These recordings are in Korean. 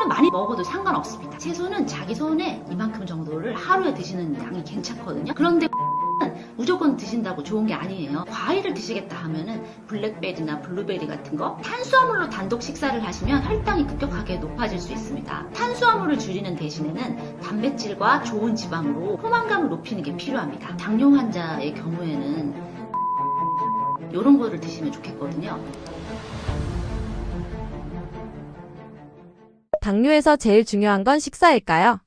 채소는 많이 먹어도 상관없습니다. 채소는 자기 손에 이만큼 정도를 하루에 드시는 양이 괜찮거든요. 그런데 무조건 드신다고 좋은 게 아니에요. 과일을 드시겠다 하면은 블랙베리나 블루베리 같은 거 탄수화물로 단독 식사를 하시면 혈당이 급격하게 높아질 수 있습니다. 탄수화물을 줄이는 대신에는 단백질과 좋은 지방으로 포만감을 높이는 게 필요합니다. 당뇨 환자의 경우에는 이런 거를 드시면 좋겠거든요. 당뇨에서 제일 중요한 건 식사일까요?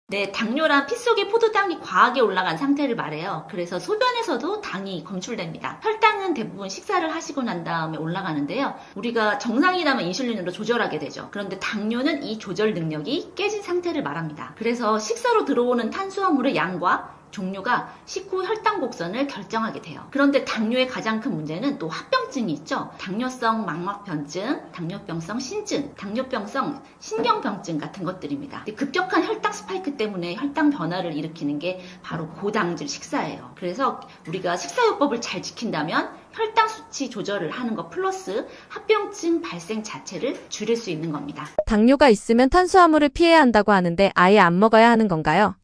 네, 당뇨란 피 속에 포도당이 과하게 올라간 상태를 말해요. 그래서 소변에서도 당이 검출됩니다. 혈당은 대부분 식사를 하시고 난 다음에 올라가는데요. 우리가 정상이라면 인슐린으로 조절하게 되죠. 그런데 당뇨는 이 조절 능력이 깨진 상태를 말합니다. 그래서 식사로 들어오는 탄수화물의 양과 종류가 식후 혈당 곡선을 결정하게 돼요. 그런데 당뇨의 가장 큰 문제는 또 합병증이 있죠. 당뇨성 망막변증, 당뇨병성 신증, 당뇨병성 신경병증 같은 것들입니다. 급격한 혈당 스파이크 때문에 혈당 변화를 일으키는 게 바로 고당질 식사예요. 그래서 우리가 식사요법을 잘 지킨다면 혈당 수치 조절을 하는 것 플러스 합병증 발생 자체를 줄일 수 있는 겁니다. 당뇨가 있으면 탄수화물을 피해야 한다고 하는데 아예 안 먹어야 하는 건가요?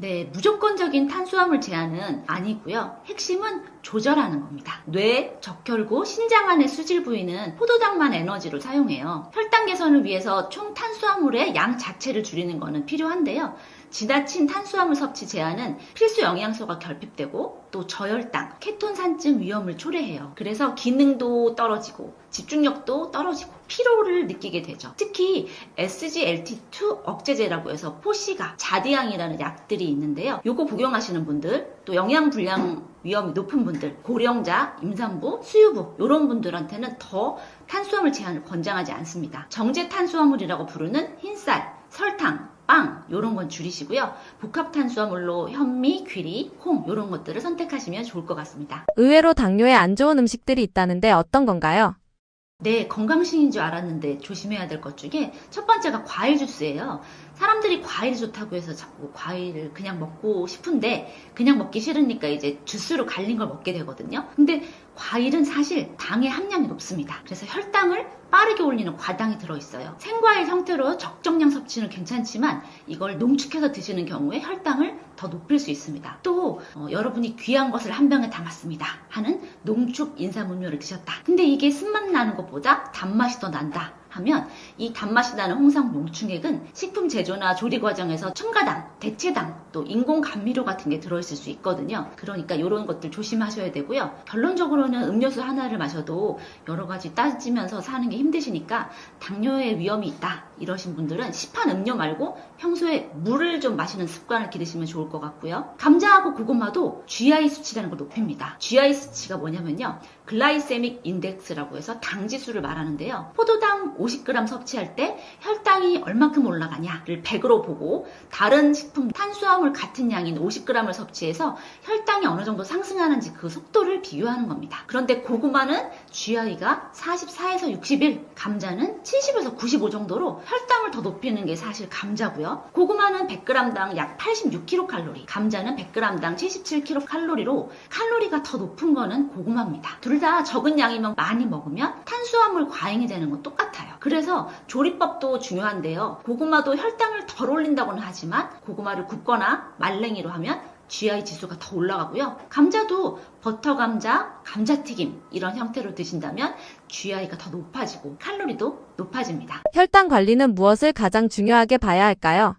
네, 무조건적인 탄수화물 제한은 아니고요. 핵심은 조절하는 겁니다. 뇌, 적혈구, 신장 안의 수질 부위는 포도당만 에너지로 사용해요. 혈당 개선을 위해서 총 탄수화물의 양 자체를 줄이는 것은 필요한데요. 지나친 탄수화물 섭취 제한은 필수 영양소가 결핍되고 또 저혈당, 케톤산증 위험을 초래해요. 그래서 기능도 떨어지고 집중력도 떨어지고 피로를 느끼게 되죠. 특히 SGLT2 억제제라고 해서 포시가, 자디앙이라는 약들이 있는데요. 요거 복용하시는 분들, 또 영양 불량 위험이 높은 분들, 고령자, 임산부, 수유부 이런 분들한테는 더 탄수화물 제한을 권장하지 않습니다. 정제 탄수화물이라고 부르는 흰쌀, 설탕, 빵 이런 건 줄이시고요. 복합 탄수화물로 현미, 귀리, 콩 이런 것들을 선택하시면 좋을 것 같습니다. 의외로 당뇨에 안 좋은 음식들이 있다는데 어떤 건가요? 네, 건강식인 줄 알았는데 조심해야 될 것 중에 첫 번째가 과일 주스예요. 사람들이 과일이 좋다고 해서 자꾸 과일을 그냥 먹고 싶은데 그냥 먹기 싫으니까 이제 주스로 갈린 걸 먹게 되거든요. 근데 과일은 사실 당의 함량이 높습니다. 그래서 혈당을 빠르게 올리는 과당이 들어있어요. 생과일 형태로 적정량 섭취는 괜찮지만 이걸 농축해서 드시는 경우에 혈당을 더 높일 수 있습니다. 또 여러분이 귀한 것을 한 병에 담았습니다 하는 농축 인삼음료를 드셨다. 근데 이게 쓴맛 나는 것보다 단맛이 더 난다 하면 이 단맛이 나는 홍삼 농축액은 식품 제조나 조리 과정에서 첨가당, 대체당, 또 인공 감미료 같은 게 들어있을 수 있거든요. 그러니까 이런 것들 조심하셔야 되고요. 결론적으로는 음료수 하나를 마셔도 여러 가지 따지면서 사는 게 힘드시니까 당뇨의 위험이 있다 이러신 분들은 시판 음료 말고 평소에 물을 좀 마시는 습관을 기르시면 좋을 것 같고요. 감자하고 고구마도 GI 수치라는 걸 높입니다. GI 수치가 뭐냐면요. 글라이세믹 인덱스라고 해서 당 지수를 말하는데요. 포도당 50g 섭취할 때 혈당이 얼만큼 올라가냐를 100으로 보고 다른 식품 탄수화물 같은 양인 50g을 섭취해서 혈당이 어느 정도 상승하는지 그 속도를 비교하는 겁니다. 그런데 고구마는 GI가 44에서 61, 감자는 70에서 95 정도로 혈당을 더 높이는 게 사실 감자고요. 고구마는 100g당 약 86kcal, 감자는 100g당 77kcal로 칼로리가 더 높은 거는 고구마입니다. 둘 다 적은 양이면 많이 먹으면 탄수화물 과잉이 되는 건 똑같아요. 그래서 조리법도 중요한데요. 고구마도 혈당을 덜 올린다고는 하지만 고구마를 굽거나 말랭이로 하면 GI 지수가 더 올라가고요. 감자도 버터 감자, 감자튀김 이런 형태로 드신다면 GI가 더 높아지고 칼로리도 높아집니다. 혈당 관리는 무엇을 가장 중요하게 봐야 할까요?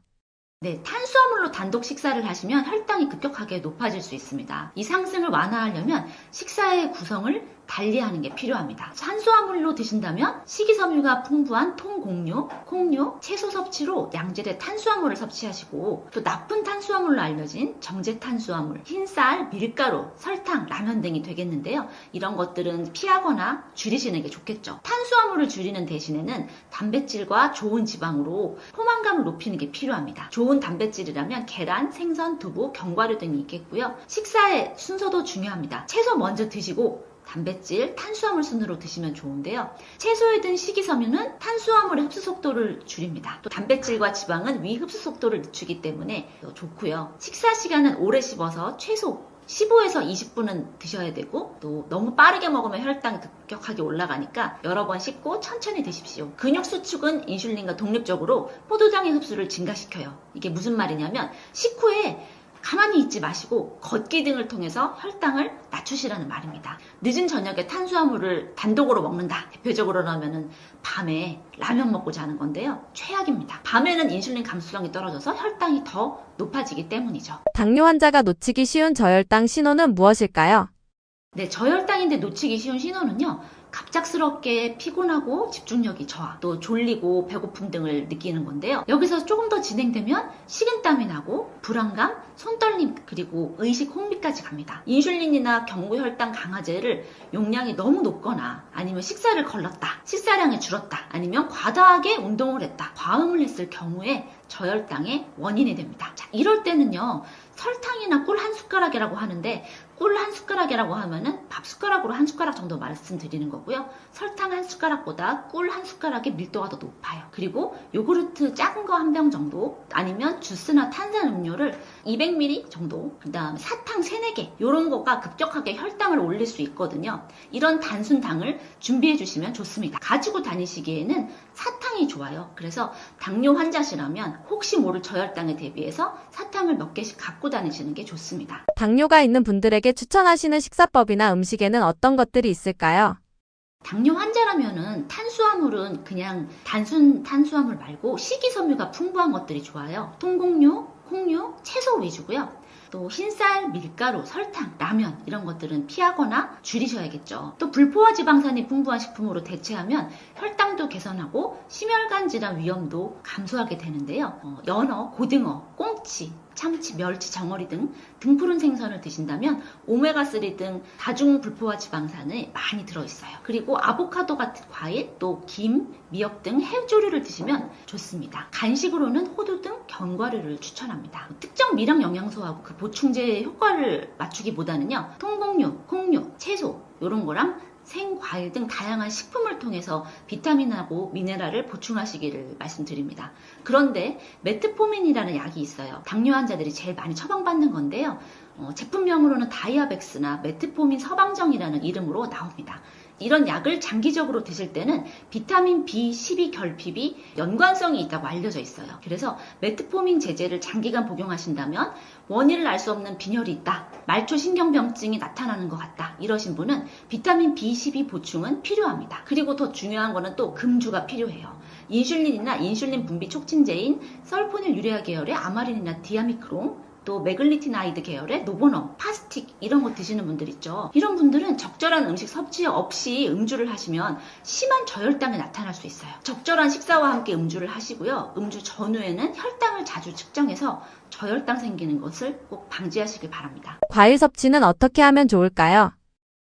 네, 탄수화물로 단독 식사를 하시면 혈당이 급격하게 높아질 수 있습니다. 이 상승을 완화하려면 식사의 구성을 달리하는 게 필요합니다. 탄수화물로 드신다면 식이섬유가 풍부한 통곡류, 콩류, 채소 섭취로 양질의 탄수화물을 섭취하시고 또 나쁜 탄수화물로 알려진 정제 탄수화물, 흰쌀, 밀가루, 설탕, 라면 등이 되겠는데요. 이런 것들은 피하거나 줄이시는 게 좋겠죠. 탄수화물을 줄이는 대신에는 단백질과 좋은 지방으로 포만감을 높이는 게 필요합니다. 좋은 단백질이라면 계란, 생선, 두부, 견과류 등이 있겠고요. 식사의 순서도 중요합니다. 채소 먼저 드시고 단백질, 탄수화물 순으로 드시면 좋은데요. 채소에 든 식이섬유는 탄수화물의 흡수 속도를 줄입니다. 또 단백질과 지방은 위 흡수 속도를 늦추기 때문에 좋고요. 식사 시간은 오래 씹어서 최소 15에서 20분은 드셔야 되고 또 너무 빠르게 먹으면 혈당이 급격하게 올라가니까 여러 번 씹고 천천히 드십시오. 근육 수축은 인슐린과 독립적으로 포도당의 흡수를 증가시켜요. 이게 무슨 말이냐면 식후에 가만히 있지 마시고 걷기 등을 통해서 혈당을 낮추시라는 말입니다. 늦은 저녁에 탄수화물을 단독으로 먹는다. 대표적으로 하면은 밤에 라면 먹고 자는 건데요. 최악입니다. 밤에는 인슐린 감수성이 떨어져서 혈당이 더 높아지기 때문이죠. 당뇨 환자가 놓치기 쉬운 저혈당 신호는 무엇일까요? 네, 저혈당인데 놓치기 쉬운 신호는요. 갑작스럽게 피곤하고 집중력이 저하, 또 졸리고 배고픔 등을 느끼는 건데요. 여기서 조금 더 진행되면 식은땀이 나고 불안감, 손떨림, 그리고 의식 혼미까지 갑니다. 인슐린이나 경구혈당 강화제를 용량이 너무 높거나 아니면 식사를 걸렀다, 식사량이 줄었다, 아니면 과다하게 운동을 했다, 과음을 했을 경우에 저혈당의 원인이 됩니다. 자, 이럴 때는요. 설탕이나 꿀 한 숟가락이라고 하는데 꿀 한 숟가락이라고 하면은 밥 숟가락으로 한 숟가락 정도 말씀드리는 거고요. 설탕 한 숟가락보다 꿀 한 숟가락의 밀도가 더 높아요. 그리고 요구르트 작은 거 한 병 정도, 아니면 주스나 탄산음료를 200ml 정도, 그 다음에 사탕 3, 4개 이런 거가 급격하게 혈당을 올릴 수 있거든요. 이런 단순당을 준비해 주시면 좋습니다. 가지고 다니시기에는 사탕이 좋아요. 그래서 당뇨 환자시라면 혹시 모를 저혈당에 대비해서 사탕을 몇 개씩 갖고 다니시는 게 좋습니다. 당뇨가 있는 분들에게 추천하시는 식사법이나 음식에는 어떤 것들이 있을까요? 당뇨 환자라면은 탄수화물은 그냥 단순 탄수화물 말고 식이섬유가 풍부한 것들이 좋아요. 통곡류, 콩류, 채소 위주고요. 또 흰쌀, 밀가루, 설탕, 라면 이런 것들은 피하거나 줄이셔야겠죠. 또 불포화 지방산이 풍부한 식품으로 대체하면 혈당도 개선하고 심혈관 질환 위험도 감소하게 되는데요. 연어, 고등어, 꽁치, 참치, 멸치, 정어리 등 등푸른 생선을 드신다면 오메가3 등 다중 불포화 지방산이 많이 들어있어요. 그리고 아보카도 같은 과일, 또 김, 미역 등 해조류를 드시면 좋습니다. 간식으로는 호두 등 견과류를 추천합니다. 특정 미량 영양소하고 그 보충제의 효과를 맞추기보다는요. 통곡류, 콩류, 채소 이런 거랑 생과일 등 다양한 식품을 통해서 비타민하고 미네랄을 보충하시기를 말씀드립니다. 그런데 메트포민이라는 약이 있어요. 당뇨 환자들이 제일 많이 처방받는 건데요. 제품명으로는 다이아백스나 메트포민 서방정이라는 이름으로 나옵니다. 이런 약을 장기적으로 드실 때는 비타민 B12 결핍이 연관성이 있다고 알려져 있어요. 그래서 메트포민 제제를 장기간 복용하신다면 원인을 알 수 없는 빈혈이 있다, 말초 신경병증이 나타나는 것 같다 이러신 분은 비타민 B12 보충은 필요합니다. 그리고 더 중요한 거는 또 금주가 필요해요. 인슐린이나 인슐린 분비 촉진제인 설포닐 유레아 계열의 아마린이나 디아미크론, 또 메글리티나이드 계열의 노보넘, 파스틱 이런 거 드시는 분들 있죠. 이런 분들은 적절한 음식 섭취 없이 음주를 하시면 심한 저혈당이 나타날 수 있어요. 적절한 식사와 함께 음주를 하시고요. 음주 전후에는 혈당을 자주 측정해서 저혈당 생기는 것을 꼭 방지하시길 바랍니다. 과일 섭취는 어떻게 하면 좋을까요?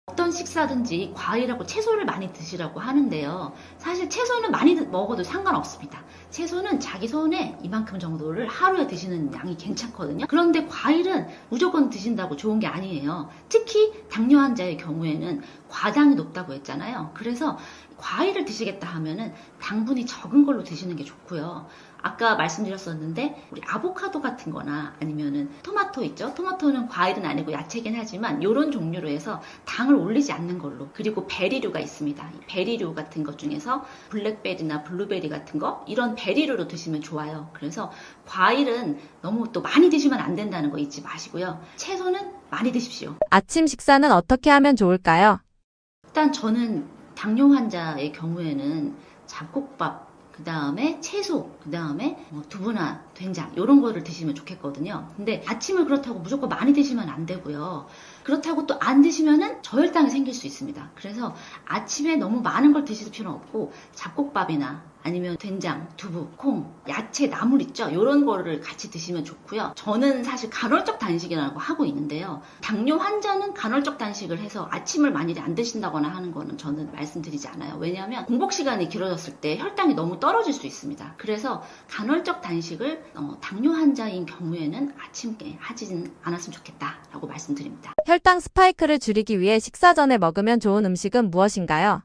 어떤 식사든지 과일하고 채소를 많이 드시라고 하는데요. 사실 채소는 많이 먹어도 상관없습니다. 채소는 자기 손에 이만큼 정도를 하루에 드시는 양이 괜찮거든요. 그런데 과일은 무조건 드신다고 좋은 게 아니에요. 특히 당뇨 환자의 경우에는 과당이 높다고 했잖아요. 그래서 과일을 드시겠다 하면은 당분이 적은 걸로 드시는 게 좋고요. 아까 말씀드렸었는데 우리 아보카도 같은 거나 아니면은 토마토 있죠? 토마토는 과일은 아니고 야채긴 하지만 이런 종류로 해서 당을 올리지 않는 걸로, 그리고 베리류가 있습니다. 이 베리류 같은 것 중에서 블랙베리나 블루베리 같은 거 이런 베리류로 드시면 좋아요. 그래서 과일은 너무 또 많이 드시면 안 된다는 거 잊지 마시고요. 채소는 많이 드십시오. 아침 식사는 어떻게 하면 좋을까요? 일단 저는 당뇨 환자의 경우에는 잡곡밥, 그 다음에 채소, 그 다음에 두부나 된장 이런 거를 드시면 좋겠거든요. 근데 아침을 그렇다고 무조건 많이 드시면 안 되고요. 그렇다고 또 안 드시면은 저혈당이 생길 수 있습니다. 그래서 아침에 너무 많은 걸 드실 필요는 없고 잡곡밥이나 아니면 된장, 두부, 콩, 야채, 나물 있죠? 이런 거를 같이 드시면 좋고요. 저는 사실 간헐적 단식이라고 하고 있는데요. 당뇨 환자는 간헐적 단식을 해서 아침을 많이 안 드신다거나 하는 거는 저는 말씀드리지 않아요. 왜냐하면 공복 시간이 길어졌을 때 혈당이 너무 떨어질 수 있습니다. 그래서 간헐적 단식을 당뇨 환자인 경우에는 아침에 하지는 않았으면 좋겠다라고 말씀드립니다. 혈당 스파이크를 줄이기 위해 식사 전에 먹으면 좋은 음식은 무엇인가요?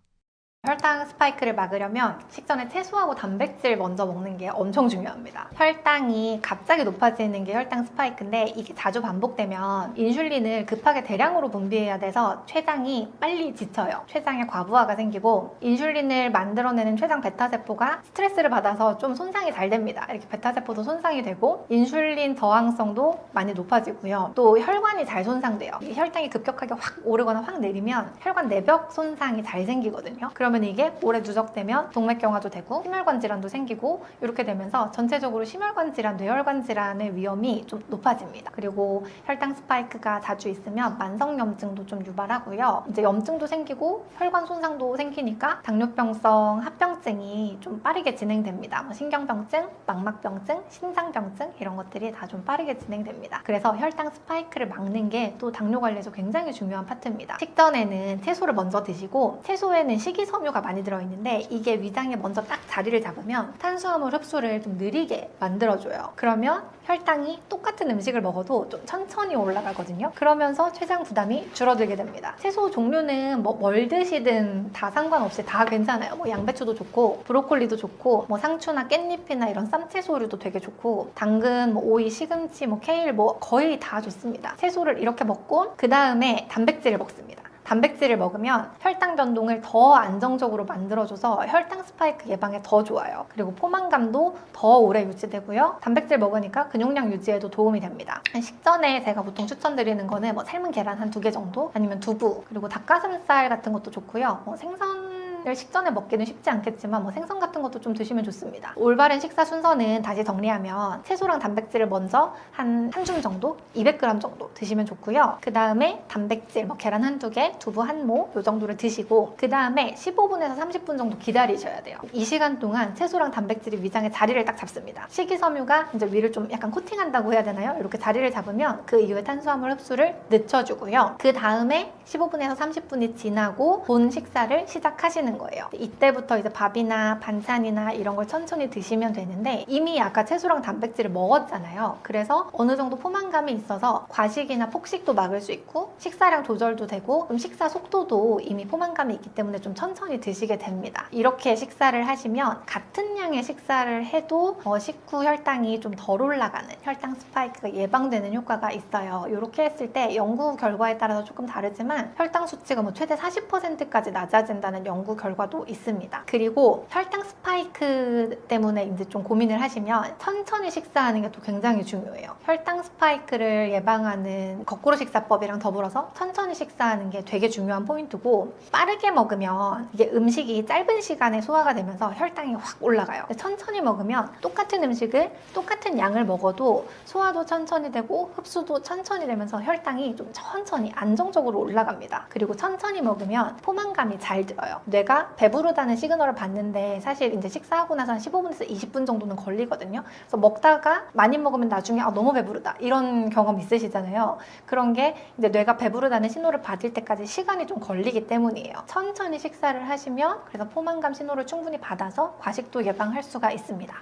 혈당 스파이크를 막으려면 식전에 채소하고 단백질 먼저 먹는 게 엄청 중요합니다. 혈당이 갑자기 높아지는 게 혈당 스파이크인데 이게 자주 반복되면 인슐린을 급하게 대량으로 분비해야 돼서 췌장이 빨리 지쳐요. 췌장에 과부하가 생기고 인슐린을 만들어내는 췌장 베타세포가 스트레스를 받아서 좀 손상이 잘 됩니다. 이렇게 베타세포도 손상이 되고 인슐린 저항성도 많이 높아지고요. 또 혈관이 잘 손상돼요. 혈당이 급격하게 확 오르거나 확 내리면 혈관 내벽 손상이 잘 생기거든요. 그러면 이게 오래 누적되면 동맥경화도 되고 심혈관 질환도 생기고 이렇게 되면서 전체적으로 심혈관 질환, 뇌혈관 질환의 위험이 좀 높아집니다. 그리고 혈당 스파이크가 자주 있으면 만성염증도 좀 유발하고요. 이제 염증도 생기고 혈관 손상도 생기니까 당뇨병성 합병증이 좀 빠르게 진행됩니다. 뭐 신경병증, 망막병증, 심장병증 이런 것들이 다 좀 빠르게 진행됩니다. 그래서 혈당 스파이크를 막는 게 또 당뇨 관리에서 굉장히 중요한 파트입니다. 식전에는 채소를 먼저 드시고 채소에는 식이섬유가 많이 들어있는데 이게 위장에 먼저 딱 자리를 잡으면 탄수화물 흡수를 좀 느리게 만들어줘요. 그러면 혈당이 똑같은 음식을 먹어도 좀 천천히 올라가거든요. 그러면서 췌장 부담이 줄어들게 됩니다. 채소 종류는 뭘 드시든 다 상관없이 다 괜찮아요. 뭐 양배추도 좋고 브로콜리도 좋고 뭐 상추나 깻잎이나 이런 쌈채소류도 되게 좋고 당근, 뭐 오이, 시금치, 뭐 케일 뭐 거의 다 좋습니다. 채소를 이렇게 먹고 그 다음에 단백질을 먹습니다. 단백질을 먹으면 혈당 변동을 더 안정적으로 만들어줘서 혈당 스파이크 예방에 더 좋아요. 그리고 포만감도 더 오래 유지되고요. 단백질 먹으니까 근육량 유지에도 도움이 됩니다. 식전에 제가 보통 추천드리는 거는 뭐 삶은 계란 한 2개 정도 아니면 두부 그리고 닭가슴살 같은 것도 좋고요. 생선 식전에 먹기는 쉽지 않겠지만 뭐 생선 같은 것도 좀 드시면 좋습니다. 올바른 식사 순서는 다시 정리하면 채소랑 단백질을 먼저 한 줌 정도, 200g 정도 드시면 좋고요. 그 다음에 단백질, 뭐 계란 한두 개, 두부 한 모 이 정도를 드시고 그 다음에 15분에서 30분 정도 기다리셔야 돼요. 이 시간 동안 채소랑 단백질이 위장에 자리를 딱 잡습니다. 식이섬유가 이제 위를 좀 약간 코팅한다고 해야 되나요? 이렇게 자리를 잡으면 그 이후에 탄수화물 흡수를 늦춰주고요. 그 다음에 15분에서 30분이 지나고 본 식사를 시작하시는 거예요. 이때부터 이제 밥이나 반찬이나 이런 걸 천천히 드시면 되는데 이미 아까 채소랑 단백질을 먹었잖아요. 그래서 어느 정도 포만감이 있어서 과식이나 폭식도 막을 수 있고 식사량 조절도 되고 식사 속도도 이미 포만감이 있기 때문에 좀 천천히 드시게 됩니다. 이렇게 식사를 하시면 같은 양의 식사를 해도 식후 혈당이 좀 덜 올라가는 혈당 스파이크가 예방되는 효과가 있어요. 이렇게 했을 때 연구 결과에 따라서 조금 다르지만 혈당 수치가 뭐 최대 40%까지 낮아진다는 연구 결과도 있습니다. 그리고 혈당 스파이크 때문에 이제 좀 고민을 하시면 천천히 식사하는 게 또 굉장히 중요해요. 혈당 스파이크를 예방하는 거꾸로 식사법이랑 더불어서 천천히 식사하는 게 되게 중요한 포인트고 빠르게 먹으면 이게 음식이 짧은 시간에 소화가 되면서 혈당이 확 올라가요. 천천히 먹으면 똑같은 음식을 똑같은 양을 먹어도 소화도 천천히 되고 흡수도 천천히 되면서 혈당이 좀 천천히 안정적으로 올라갑니다. 그리고 천천히 먹으면 포만감이 잘 들어요. 뇌가 배부르다는 시그널을 받는데 사실 이제 식사하고 나서 한 15분에서 20분 정도는 걸리거든요. 그래서 먹다가 많이 먹으면 나중에 너무 배부르다 이런 경험 있으시잖아요. 그런 게 이제 뇌가 배부르다는 신호를 받을 때까지 시간이 좀 걸리기 때문이에요. 천천히 식사를 하시면 그래서 포만감 신호를 충분히 받아서 과식도 예방할 수가 있습니다.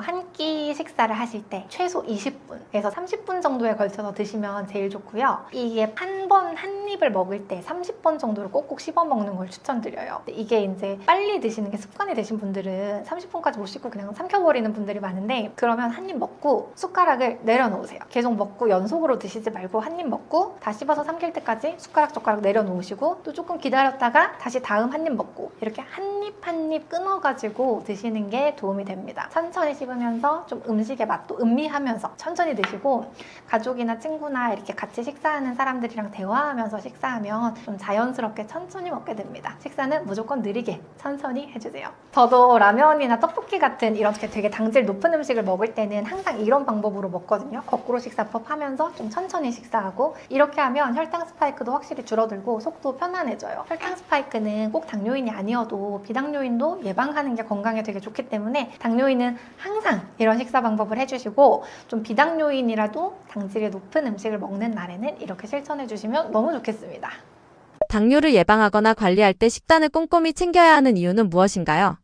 한 끼 식사를 하실 때 최소 20분에서 30분 정도에 걸쳐서 드시면 제일 좋고요. 이게 한 입을 먹을 때 30번 정도를 꼭꼭 씹어 먹는 걸 추천드려요. 이게 이제 빨리 드시는 게 습관이 되신 분들은 30분까지 못 씹고 그냥 삼켜버리는 분들이 많은데 그러면 한 입 먹고 숟가락을 내려놓으세요. 계속 먹고 연속으로 드시지 말고 한 입 먹고 다 씹어서 삼킬 때까지 숟가락 젓가락 내려놓으시고 또 조금 기다렸다가 다시 다음 한 입 먹고 이렇게 한 입 한 입 끊어가지고 드시는 게 도움이 됩니다. 천천히 씹으면서 좀 음식의 맛도 음미하면서 천천히 드시고 가족이나 친구나 이렇게 같이 식사하는 사람들이랑 대화하면서 식사하면 좀 자연스럽게 천천히 먹게 됩니다. 식사는 무조건 느리게 천천히 해주세요. 저도 라면이나 떡볶이 같은 이렇게 되게 당질 높은 음식을 먹을 때는 항상 이런 방법으로 먹거든요. 거꾸로 식사법 하면서 좀 천천히 식사하고 이렇게 하면 혈당 스파이크도 확실히 줄어들고 속도 편안해져요. 혈당 스파이크는 꼭 당뇨인이 아니어도 비당뇨인도 예방하는 게 건강에 되게 좋기 때문에 당뇨인은 항상 이런 식사 방법을 해주시고 좀 비당뇨인이라도 당질이 높은 음식을 먹는 날에는 이렇게 실천해 주시면 너무 좋겠습니다. 당뇨를 예방하거나 관리할 때 식단을 꼼꼼히 챙겨야 하는 이유는 무엇인가요?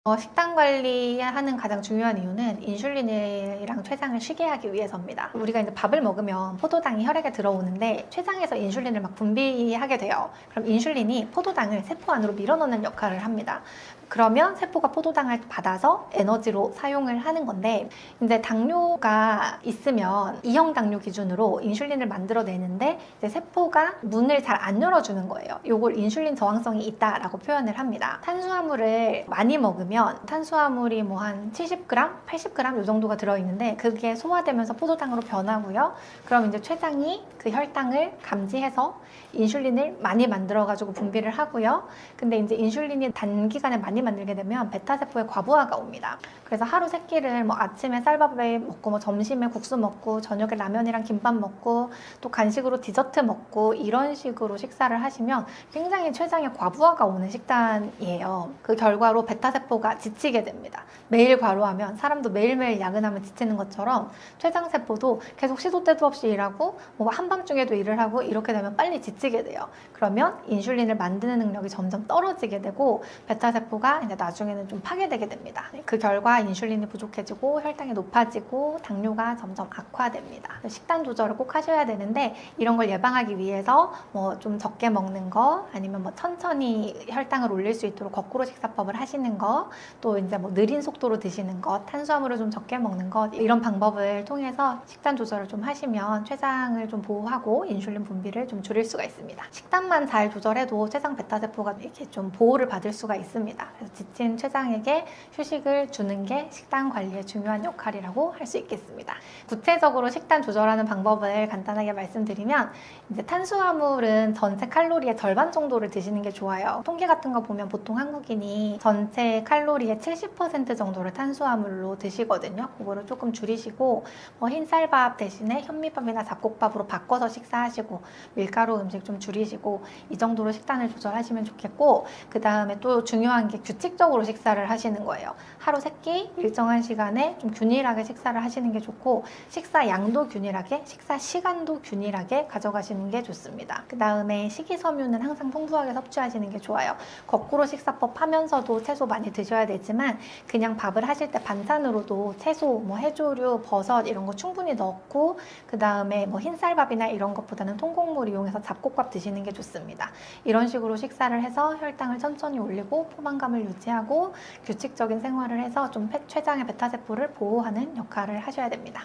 식단 관리하는 가장 중요한 이유는 인슐린이랑 췌장을 쉬게 하기 위해서입니다. 우리가 이제 밥을 먹으면 포도당이 혈액에 들어오는데 췌장에서 인슐린을 막 분비하게 돼요. 그럼 인슐린이 포도당을 세포 안으로 밀어넣는 역할을 합니다. 그러면 세포가 포도당을 받아서 에너지로 사용을 하는 건데, 이제 당뇨가 있으면 E형 당뇨 기준으로 인슐린을 만들어내는데 이제 세포가 문을 잘 안 열어주는 거예요. 이걸 인슐린 저항성이 있다라고 표현을 합니다. 탄수화물을 많이 먹으면 탄수화물이 뭐 한 70g, 80g 이 정도가 들어있는데 그게 소화되면서 포도당으로 변하고요. 그럼 이제 췌장이 그 혈당을 감지해서 인슐린을 많이 만들어가지고 분비를 하고요. 근데 이제 인슐린이 단기간에 많이 만들게 되면 베타세포의 과부하가 옵니다. 그래서 하루 세 끼를 뭐 아침에 쌀밥에 먹고 뭐 점심에 국수 먹고 저녁에 라면이랑 김밥 먹고 또 간식으로 디저트 먹고 이런 식으로 식사를 하시면 굉장히 췌장에 과부하가 오는 식단이에요. 그 결과로 베타세포가 지치게 됩니다. 매일 과로하면 사람도 매일매일 야근하면 지치는 것처럼 췌장세포도 계속 시도 때도 없이 일하고 뭐 한밤중에도 일을 하고 이렇게 되면 빨리 지치게 돼요. 그러면 인슐린을 만드는 능력이 점점 떨어지게 되고 베타세포가 이제 나중에는 좀 파괴되게 됩니다. 그 결과 인슐린이 부족해지고 혈당이 높아지고 당뇨가 점점 악화됩니다. 식단 조절을 꼭 하셔야 되는데 이런 걸 예방하기 위해서 뭐 좀 적게 먹는 거 아니면 뭐 천천히 혈당을 올릴 수 있도록 거꾸로 식사법을 하시는 거, 또 이제 뭐 느린 속도로 드시는 것, 탄수화물을 좀 적게 먹는 것, 이런 방법을 통해서 식단 조절을 좀 하시면 췌장을 좀 보호하고 인슐린 분비를 좀 줄일 수가 있습니다. 식단만 잘 조절해도 췌장 베타세포가 이렇게 좀 보호를 받을 수가 있습니다. 그래서 지친 췌장에게 휴식을 주는 게 식단 관리의 중요한 역할이라고 할 수 있겠습니다. 구체적으로 식단 조절하는 방법을 간단하게 말씀드리면, 이제 탄수화물은 전체 칼로리의 절반 정도를 드시는 게 좋아요. 통계 같은 거 보면 보통 한국인이 전체 칼로리의 70% 정도를 탄수화물로 드시거든요. 그거를 조금 줄이시고 흰쌀밥 대신에 현미밥이나 잡곡밥으로 바꿔서 식사하시고 밀가루 음식 좀 줄이시고 이 정도로 식단을 조절하시면 좋겠고, 그 다음에 또 중요한 게 규칙적으로 식사를 하시는 거예요. 하루 3끼 일정한 시간에 좀 균일하게 식사를 하시는 게 좋고, 식사 양도 균일하게, 식사 시간도 균일하게 가져가시는 게 좋습니다. 그 다음에 식이섬유는 항상 풍부하게 섭취하시는 게 좋아요. 거꾸로 식사법 하면서도 채소 많이 드셔야 되지만 그냥 밥을 하실 때 반찬으로도 채소, 뭐 해조류, 버섯 이런 거 충분히 넣고, 그 다음에 뭐 흰쌀밥이나 이런 것보다는 통곡물 이용해서 잡곡밥 드시는 게 좋습니다. 이런 식으로 식사를 해서 혈당을 천천히 올리고 포만감을 유지하고 규칙적인 생활을 해서 좀 췌장의 베타세포를 보호하는 역할을 하셔야 됩니다.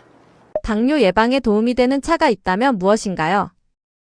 당뇨 예방에 도움이 되는 차가 있다면 무엇인가요?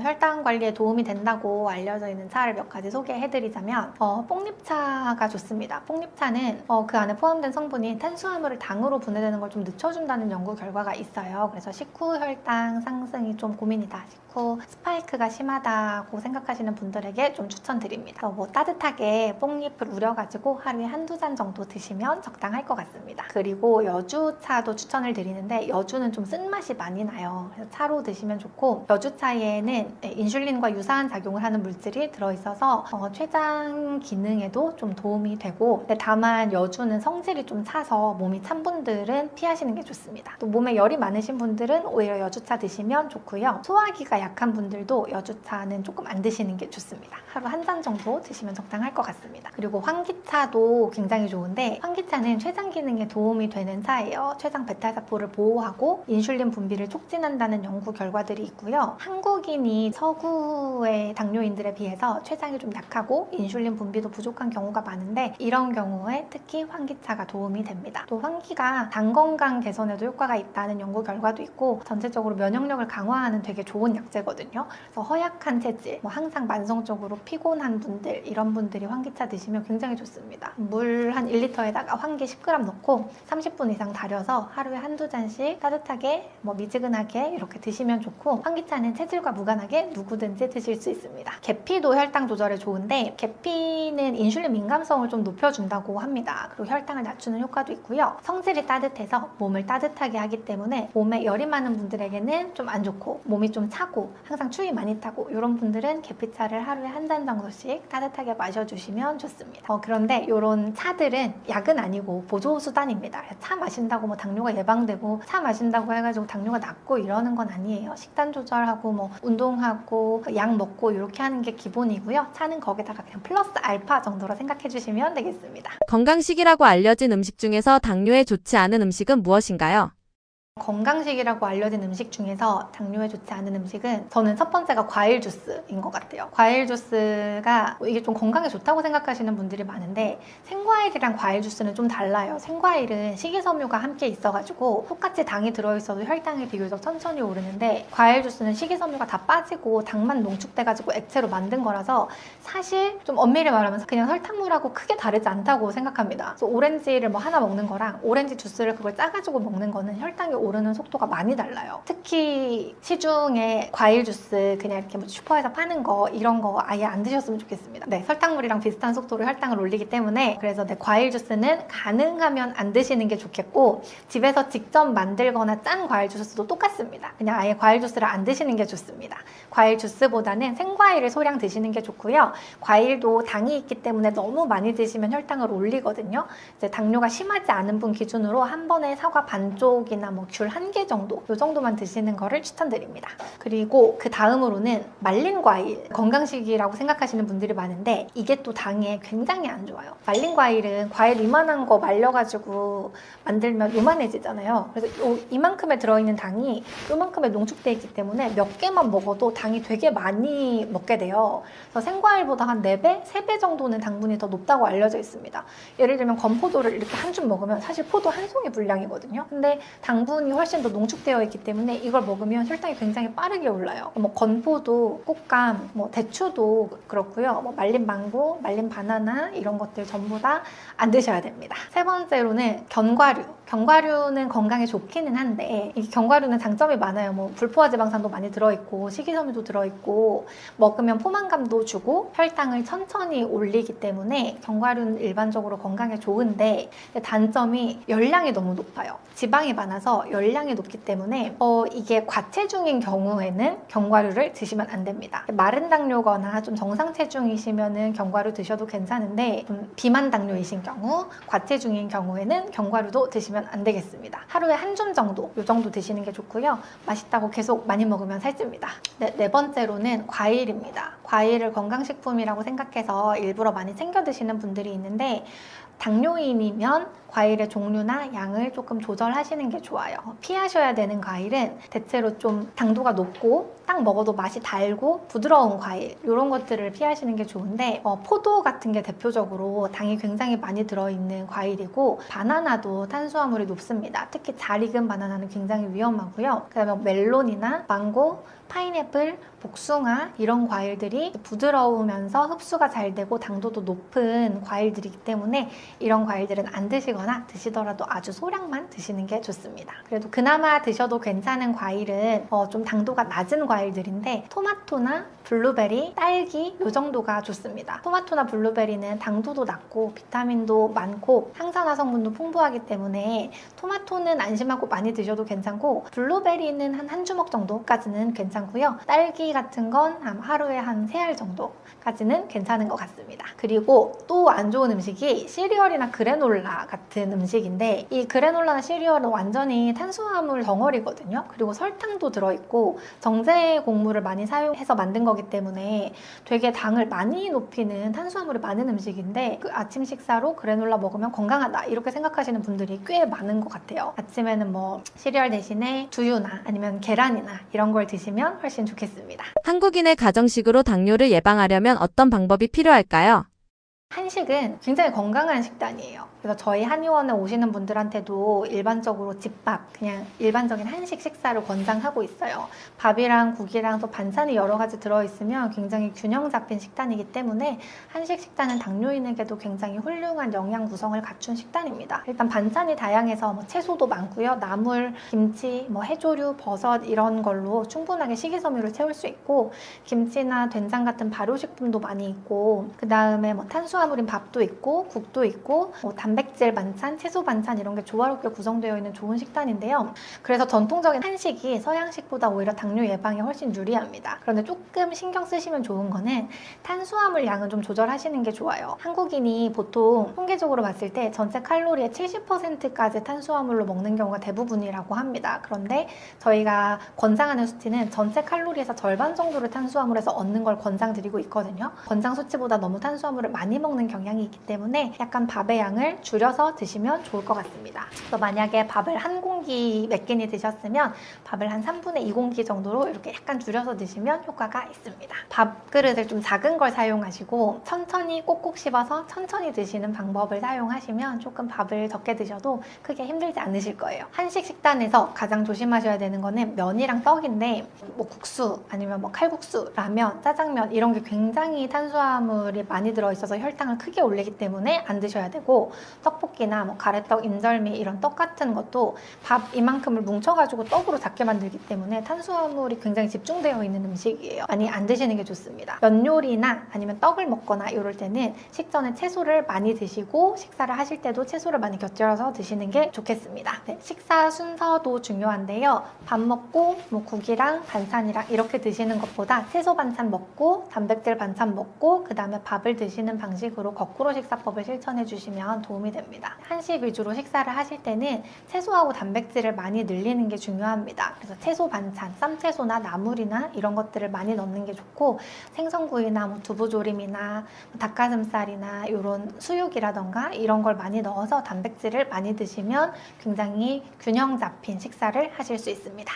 혈당 관리에 도움이 된다고 알려져 있는 차를 몇 가지 소개해드리자면 뽕잎차가 좋습니다. 뽕잎차는 그 안에 포함된 성분이 탄수화물을 당으로 분해되는 걸 좀 늦춰준다는 연구 결과가 있어요. 그래서 식후 혈당 상승이 좀 고민이다, 식후 스파이크가 심하다고 생각하시는 분들에게 좀 추천드립니다. 뭐 따뜻하게 뽕잎을 우려가지고 하루에 한두 잔 정도 드시면 적당할 것 같습니다. 그리고 여주차도 추천을 드리는데 여주는 좀 쓴맛이 많이 나요. 그래서 차로 드시면 좋고, 여주차에는 인슐린과 유사한 작용을 하는 물질이 들어있어서 췌장 기능에도 좀 도움이 되고, 근데 다만 여주는 성질이 좀 차서 몸이 찬 분들은 피하시는 게 좋습니다. 또 몸에 열이 많으신 분들은 오히려 여주차 드시면 좋고요. 소화기가 약한 분들도 여주차는 조금 안 드시는 게 좋습니다. 하루 한 잔 정도 드시면 적당할 것 같습니다. 그리고 환기차도 굉장히 좋은데, 환기차는 췌장 기능에 도움이 되는 차예요. 췌장 베타세포를 보호하고 인슐린 분비를 촉진한다는 연구 결과들이 있고요. 한국인이 서구의 당뇨인들에 비해서 췌장이 좀 약하고 인슐린 분비도 부족한 경우가 많은데, 이런 경우에 특히 환기차가 도움이 됩니다. 또 환기가 당 건강 개선에도 효과가 있다는 연구 결과도 있고, 전체적으로 면역력을 강화하는 되게 좋은 약재거든요. 그래서 허약한 체질, 뭐 항상 만성적으로 피곤한 분들, 이런 분들이 환기차 드시면 굉장히 좋습니다. 물 한 1리터에다가 환기 10g 넣고 30분 이상 달여서 하루에 한두 잔씩 따뜻하게 뭐 미지근하게 이렇게 드시면 좋고, 환기차는 체질과 무관하게 누구든지 드실 수 있습니다. 계피도 혈당 조절에 좋은데, 계피는 인슐린 민감성을 좀 높여준다고 합니다. 그리고 혈당을 낮추는 효과도 있고요. 성질이 따뜻해서 몸을 따뜻하게 하기 때문에 몸에 열이 많은 분들에게는 좀 안 좋고, 몸이 좀 차고 항상 추위 많이 타고 이런 분들은 계피차를 하루에 한 잔 정도씩 따뜻하게 마셔주시면 좋습니다. 그런데 이런 차들은 약은 아니고 보조수단입니다. 차 마신다고 뭐 당뇨가 예방되고 차 마신다고 해가지고 당뇨가 낫고 이러는 건 아니에요. 식단 조절하고 뭐 운동 운동하고 약 먹고 이렇게 하는 게 기본이고요. 차는 거기다가 그냥 플러스 알파 정도로 생각해 주시면 되겠습니다. 건강식이라고 알려진 음식 중에서 당뇨에 좋지 않은 음식은 무엇인가요? 건강식이라고 알려진 음식 중에서 당뇨에 좋지 않은 음식은 저는 첫 번째가 과일 주스인 것 같아요. 과일 주스가 이게 좀 건강에 좋다고 생각하시는 분들이 많은데 생과일이랑 과일 주스는 좀 달라요. 생과일은 식이섬유가 함께 있어가지고 똑같이 당이 들어있어도 혈당이 비교적 천천히 오르는데 과일 주스는 식이섬유가 다 빠지고 당만 농축돼가지고 액체로 만든 거라서 사실 좀 엄밀히 말하면 그냥 설탕물하고 크게 다르지 않다고 생각합니다. 그래서 오렌지를 뭐 하나 먹는 거랑 오렌지 주스를 그걸 짜가지고 먹는 거는 혈당이 오르는 속도가 많이 달라요. 특히 시중에 과일 주스 그냥 이렇게 뭐 슈퍼에서 파는 거 이런 거 아예 안 드셨으면 좋겠습니다. 네, 설탕물이랑 비슷한 속도로 혈당을 올리기 때문에 그래서 네, 과일 주스는 가능하면 안 드시는 게 좋겠고 집에서 직접 만들거나 짠 과일 주스도 똑같습니다. 그냥 아예 과일 주스를 안 드시는 게 좋습니다. 과일 주스보다는 생과일을 소량 드시는 게 좋고요. 과일도 당이 있기 때문에 너무 많이 드시면 혈당을 올리거든요. 이제 당뇨가 심하지 않은 분 기준으로 한 번에 사과 반쪽이나 뭐 귤 한 개 정도 이 정도만 드시는 거를 추천드립니다. 그리고 그 다음으로는 말린 과일 건강식이라고 생각하시는 분들이 많은데 이게 또 당에 굉장히 안 좋아요. 말린 과일은 과일 이만한 거 말려가지고 만들면 요만해지잖아요. 그래서 이만큼에 들어있는 당이 요만큼에 농축되어 있기 때문에 몇 개만 먹어도 당이 되게 많이 먹게 돼요. 그래서 생과일보다 한 4배, 3배 정도는 당분이 더 높다고 알려져 있습니다. 예를 들면 건포도를 이렇게 한 줌 먹으면 사실 포도 한 송이 분량이거든요. 근데 당분이 훨씬 더 농축되어 있기 때문에 이걸 먹으면 혈당이 굉장히 빠르게 올라요. 뭐 건포도, 꽃감, 뭐 대추도 그렇고요. 뭐 말린 망고, 말린 바나나 이런 것들 전부 다 안 드셔야 됩니다. 세 번째로는 견과류. 견과류는 건강에 좋기는 한데 이 견과류는 장점이 많아요. 뭐 불포화 지방산도 많이 들어있고 식이섬유도 들어있고 먹으면 포만감도 주고 혈당을 천천히 올리기 때문에 견과류는 일반적으로 건강에 좋은데 단점이 열량이 너무 높아요. 지방이 많아서 열량이 높기 때문에 이게 과체중인 경우에는 견과류를 드시면 안 됩니다. 마른 당뇨거나 좀 정상 체중이시면은 견과류 드셔도 괜찮은데 좀 비만 당뇨이신 경우, 과체중인 경우에는 견과류도 드시면 안 되겠습니다. 하루에 한 줌 정도, 이 정도 드시는 게 좋고요. 맛있다고 계속 많이 먹으면 살찝니다. 네 번째로는 과일입니다. 과일을 건강식품이라고 생각해서 일부러 많이 챙겨 드시는 분들이 있는데 당뇨인이면 과일의 종류나 양을 조금 조절하시는 게 좋아요. 피하셔야 되는 과일은 대체로 좀 당도가 높고 딱 먹어도 맛이 달고 부드러운 과일 이런 것들을 피하시는 게 좋은데 포도 같은 게 대표적으로 당이 굉장히 많이 들어있는 과일이고 바나나도 탄수화물이 높습니다. 특히 잘 익은 바나나는 굉장히 위험하고요. 그다음에 멜론이나 망고, 파인애플, 복숭아 이런 과일들이 부드러우면서 흡수가 잘 되고 당도도 높은 과일들이기 때문에 이런 과일들은 안 드시거나 드시더라도 아주 소량만 드시는 게 좋습니다. 그래도 그나마 드셔도 괜찮은 과일은 좀 당도가 낮은 과일들인데 토마토나 블루베리, 딸기 이 정도가 좋습니다. 토마토나 블루베리는 당도도 낮고 비타민도 많고 항산화 성분도 풍부하기 때문에 토마토는 안심하고 많이 드셔도 괜찮고 블루베리는 한 주먹 정도까지는 괜찮고요. 딸기 같은 건 하루에 한 3알 정도까지는 괜찮은 것 같습니다. 그리고 또 안 좋은 음식이 시리얼이나 그래놀라 같은 음식인데 이 그래놀라나 시리얼은 완전히 탄수화물 덩어리거든요. 그리고 설탕도 들어있고 정제 곡물을 많이 사용해서 만든 거기 때문에 되게 당을 많이 높이는 탄수화물이 많은 음식인데 그 아침 식사로 그래놀라 먹으면 건강하다 이렇게 생각하시는 분들이 꽤 많은 것 같아요. 아침에는 뭐 시리얼 대신에 두유나 아니면 계란이나 이런 걸 드시면 훨씬 좋겠습니다. 한국인의 가정식으로 당뇨를 예방하려면 어떤 방법이 필요할까요? 한식은 굉장히 건강한 식단이에요. 그래서 저희 한의원에 오시는 분들한테도 일반적으로 집밥, 그냥 일반적인 한식 식사를 권장하고 있어요. 밥이랑 국이랑 또 반찬이 여러 가지 들어있으면 굉장히 균형 잡힌 식단이기 때문에 한식 식단은 당뇨인에게도 굉장히 훌륭한 영양 구성을 갖춘 식단입니다. 일단 반찬이 다양해서 뭐 채소도 많고요. 나물, 김치, 뭐 해조류, 버섯 이런 걸로 충분하게 식이섬유를 채울 수 있고 김치나 된장 같은 발효식품도 많이 있고 그 다음에 뭐 탄수화물 탄수화물인 밥도 있고 국도 있고 뭐 단백질 반찬, 채소 반찬 이런 게 조화롭게 구성되어 있는 좋은 식단인데요. 그래서 전통적인 한식이 서양식보다 오히려 당뇨 예방에 훨씬 유리합니다. 그런데 조금 신경 쓰시면 좋은 거는 탄수화물 양은 좀 조절하시는 게 좋아요. 한국인이 보통 통계적으로 봤을 때 전체 칼로리의 70%까지 탄수화물로 먹는 경우가 대부분이라고 합니다. 그런데 저희가 권장하는 수치는 전체 칼로리에서 절반 정도를 탄수화물에서 얻는 걸 권장드리고 있거든요. 권장 수치보다 너무 탄수화물을 많이 먹는 경향이 있기 때문에 약간 밥의 양을 줄여서 드시면 좋을 것 같습니다. 그래서 만약에 밥을 한 공기 몇 끼니 드셨으면 밥을 한 3분의 2공기 정도로 이렇게 약간 줄여서 드시면 효과가 있습니다. 밥그릇을 좀 작은 걸 사용하시고 천천히 꼭꼭 씹어서 천천히 드시는 방법을 사용하시면 조금 밥을 적게 드셔도 크게 힘들지 않으실 거예요. 한식 식단에서 가장 조심하셔야 되는 거는 면이랑 떡인데 뭐 국수 아니면 뭐 칼국수, 라면, 짜장면 이런 게 굉장히 탄수화물이 많이 들어있어서 혈당을 크게 올리기 때문에 안 드셔야 되고 떡볶이나 뭐 가래떡, 인절미 이런 떡 같은 것도 밥 이만큼을 뭉쳐가지고 떡으로 작게 만들기 때문에 탄수화물이 굉장히 집중되어 있는 음식이에요. 많이 안 드시는 게 좋습니다. 면 요리나 아니면 떡을 먹거나 이럴 때는 식전에 채소를 많이 드시고 식사를 하실 때도 채소를 많이 곁들여서 드시는 게 좋겠습니다. 네, 식사 순서도 중요한데요. 밥 먹고 뭐 국이랑 반찬이랑 이렇게 드시는 것보다 채소 반찬 먹고 단백질 반찬 먹고 그 다음에 밥을 드시는 방식으로 거꾸로 식사법을 실천해 주시면 도움이 됩니다. 한식 위주로 식사를 하실 때는 채소하고 단백질을 많이 늘리는 게 중요합니다. 그래서 채소 반찬, 쌈채소나 나물이나 이런 것들을 많이 넣는 게 좋고 생선구이나 뭐 두부조림이나 닭가슴살이나 이런 수육이라던가 이런 걸 많이 넣어서 단백질을 많이 드시면 굉장히 균형 잡힌 식사를 하실 수 있습니다.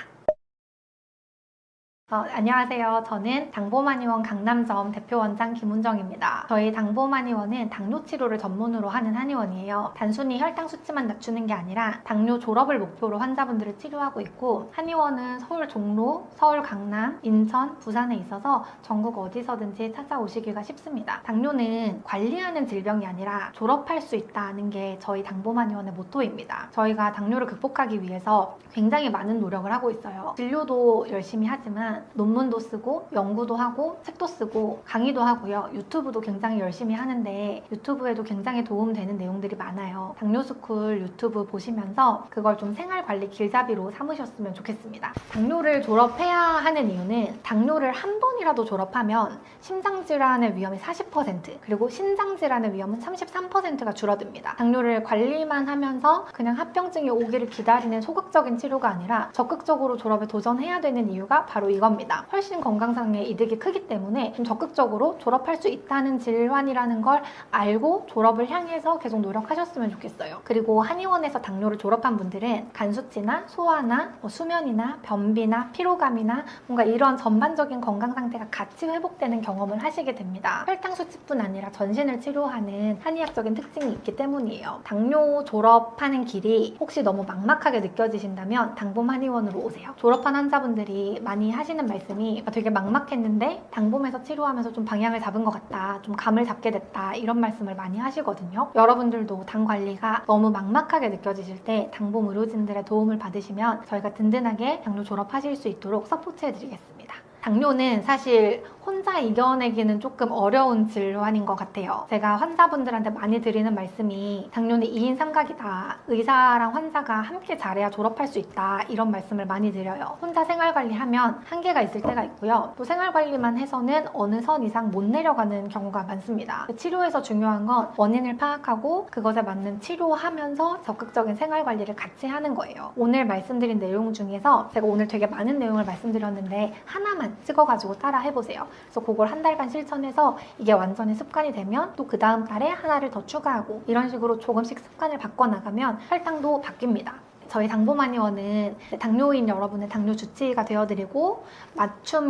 안녕하세요. 저는 당보만의원 강남점 대표원장 김은정입니다. 저희 당보만의원은 당뇨 치료를 전문으로 하는 한의원이에요. 단순히 혈당 수치만 낮추는 게 아니라 당뇨 졸업을 목표로 환자분들을 치료하고 있고 한의원은 서울 종로, 서울 강남, 인천, 부산에 있어서 전국 어디서든지 찾아오시기가 쉽습니다. 당뇨는 관리하는 질병이 아니라 졸업할 수 있다는 게 저희 당보만의원의 모토입니다. 저희가 당뇨를 극복하기 위해서 굉장히 많은 노력을 하고 있어요. 진료도 열심히 하지만 논문도 쓰고 연구도 하고 책도 쓰고 강의도 하고요. 유튜브도 굉장히 열심히 하는데 유튜브에도 굉장히 도움되는 내용들이 많아요. 당뇨스쿨 유튜브 보시면서 그걸 좀 생활관리 길잡이로 삼으셨으면 좋겠습니다. 당뇨를 졸업해야 하는 이유는 당뇨를 한 번이라도 졸업하면 심장질환의 위험이 40% 그리고 신장질환의 위험은 33%가 줄어듭니다. 당뇨를 관리만 하면서 그냥 합병증이 오기를 기다리는 소극적인 치료가 아니라 적극적으로 졸업에 도전해야 되는 이유가 바로 이겁니다. 훨씬 건강상의 이득이 크기 때문에 좀 적극적으로 졸업할 수 있다는 질환이라는 걸 알고 졸업을 향해서 계속 노력하셨으면 좋겠어요. 그리고 한의원에서 당뇨를 졸업한 분들은 간 수치나 소화나 수면이나 변비나 피로감이나 뭔가 이런 전반적인 건강 상태가 같이 회복되는 경험을 하시게 됩니다. 혈당 수치뿐 아니라 전신을 치료하는 한의학적인 특징이 있기 때문이에요. 당뇨 졸업하는 길이 혹시 너무 막막하게 느껴지신다면 당봄 한의원으로 오세요. 졸업한 환자분들이 많이 하시는 말씀이 되게 막막했는데 당봄에서 치료하면서 좀 방향을 잡은 것 같다, 좀 감을 잡게 됐다 이런 말씀을 많이 하시거든요. 여러분들도 당 관리가 너무 막막하게 느껴지실 때 당봄 의료진들의 도움을 받으시면 저희가 든든하게 당뇨 졸업하실 수 있도록 서포트해드리겠습니다. 당뇨는 사실 혼자 이겨내기는 조금 어려운 질환인 것 같아요. 제가 환자분들한테 많이 드리는 말씀이 당뇨는 2인 삼각이다. 의사랑 환자가 함께 잘해야 졸업할 수 있다. 이런 말씀을 많이 드려요. 혼자 생활관리하면 한계가 있을 때가 있고요. 또 생활관리만 해서는 어느 선 이상 못 내려가는 경우가 많습니다. 치료에서 중요한 건 원인을 파악하고 그것에 맞는 치료하면서 적극적인 생활관리를 같이 하는 거예요. 오늘 말씀드린 내용 중에서 제가 오늘 되게 많은 내용을 말씀드렸는데 하나만 찍어가지고 따라 해보세요. 그래서 그걸 한 달간 실천해서 이게 완전히 습관이 되면 또 그 다음 달에 하나를 더 추가하고 이런 식으로 조금씩 습관을 바꿔나가면 혈당도 바뀝니다. 저희 당보만의원은 당뇨인 여러분의 당뇨 주치의가 되어드리고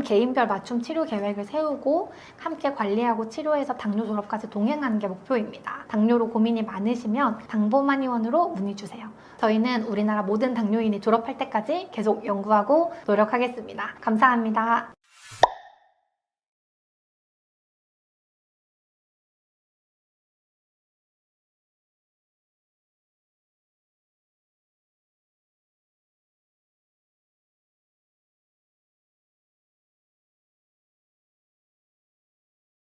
개인별 맞춤 치료 계획을 세우고 함께 관리하고 치료해서 당뇨 졸업까지 동행하는 게 목표입니다. 당뇨로 고민이 많으시면 당보만의원으로 문의 주세요. 저희는 우리나라 모든 당뇨인이 졸업할 때까지 계속 연구하고 노력하겠습니다. 감사합니다.